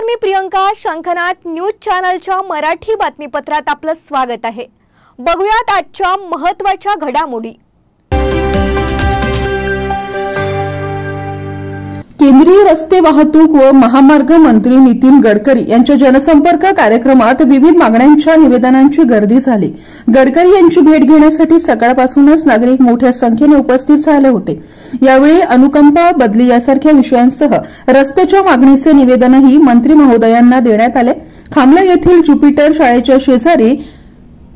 मी प्रियंका. शंखनाद न्यूज चॅनलच्या मराठी बातमीपत्रात आपलं स्वागत आहे. बघूयात आजच्या महत्त्वाच्या घडामोडी. केंद्रीय रस्ते वाहतूक व महामार्ग मंत्री नितीन गडकरी यांच्या जनसंपर्क कार्यक्रमात विविध मागण्यांच्या निवेदनांची गर्दी झाली. गडकरी यांची भेट घेण्यासाठी सकाळपासूनच नागरिक मोठ्या संख्येने उपस्थित झाले होते. यावेळी अनुकंपा, बदली यासारख्या विषयांसह रस्त्याच्या मागणीचे निवेदनही मंत्री महोदयांना देण्यात आले. खामला येथील ज्युपिटर शाळेच्या शेजारी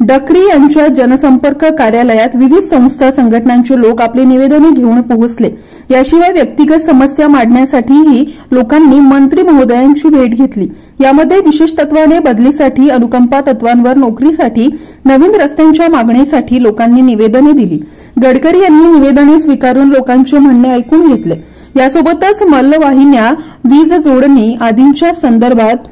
डकरी यांच्या जनसंपर्क कार्यालयात विविध संस्था, संघटनांचे लोक आपली निवेदने घेऊन पोहोचले. याशिवाय व्यक्तिगत समस्या मांडण्यासाठीही लोकांनी मंत्री महोदयांची भेट घेतली. यामध्ये विशेष तत्वाने बदलीसाठी, अनुकंपा तत्वांवर नोकरीसाठी, नवीन रस्त्यांच्या मागणीसाठी लोकांनी निवेदने दिली. गडकरी यांनी निवेदने स्वीकारून लोकांचे म्हणणे ऐकून घेतले. यासोबतच मल्लवाहिन्या, वीज जोडणी आदींच्या संदर्भात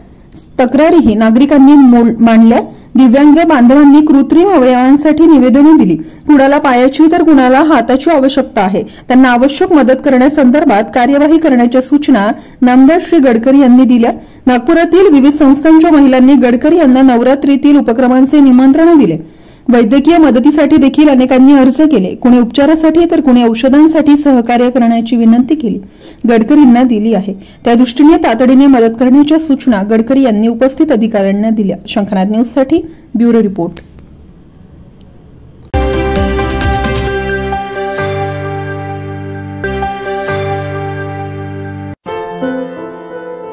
तक्रारीही नागरिकांनी मांडल्या. दिव्यांग बांधवांनी कृत्रिम अवयवांसाठी निवेदने दिली. कुणाला पायाची तर कुणाला हाताची आवश्यकता आहे, त्यांना आवश्यक मदत करण्यासंदर्भात कार्यवाही करण्याच्या सूचना नामदार श्री गडकरी यांनी दिल्या. नागपुरातील विविध संस्थांच्या महिलांनी गडकरी यांना नवरात्रीतील उपक्रमांचे निमंत्रण दिले. वैद्यकीय मदतीसाठी देखील अनेकांनी अर्ज केले. कुणी उपचारासाठी तर कुणी औषधांसाठी सहकार्य करण्याची विनंती केली गडकरींना दिली आहे. त्यादृष्टीने तातडीने मदत करण्याच्या सूचना गडकरी यांनी उपस्थित अधिकाऱ्यांना दिल्या. शंखनाद न्यूजसाठी ब्युरो रिपोर्ट.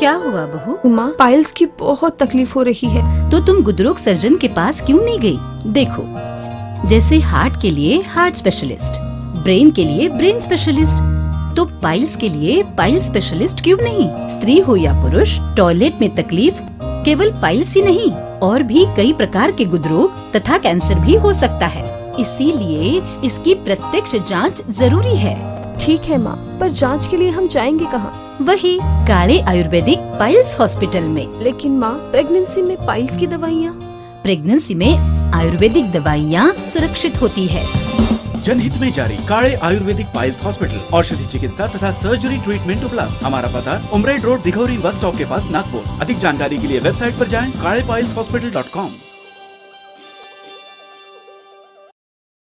क्या हुआ बहू? माँ, पाइल्स की बहुत तकलीफ हो रही है. तो तुम गुदरोग सर्जन के पास क्यों नहीं गई? देखो, जैसे हार्ट के लिए हार्ट स्पेशलिस्ट, ब्रेन के लिए ब्रेन स्पेशलिस्ट, तो पाइल्स के लिए पाइल्स स्पेशलिस्ट क्यों नहीं? स्त्री हो या पुरुष, टॉयलेट में तकलीफ केवल पाइल्स ही नहीं, और भी कई प्रकार के गुदरोग तथा कैंसर भी हो सकता है. इसीलिए इसकी प्रत्यक्ष जांच जरूरी है. ठीक है माँ, पर जांच के लिए हम जाएंगे कहाँ? वही काले आयुर्वेदिक पाइल्स हॉस्पिटल में. लेकिन माँ, प्रेगनेंसी में पाइल्स की दवाइयाँ? प्रेगनेंसी में आयुर्वेदिक दवाइयाँ सुरक्षित होती है. जनहित में जारी. काले आयुर्वेदिक पाइल्स हॉस्पिटल, औषधि चिकित्सा तथा सर्जरी ट्रीटमेंट उपलब्ध. हमारा पता उमरेड रोड, दिघौरी बस स्टॉप के पास, नागपुर. अधिक जानकारी के लिए वेबसाइट पर जाएं kalepileshhospital.com.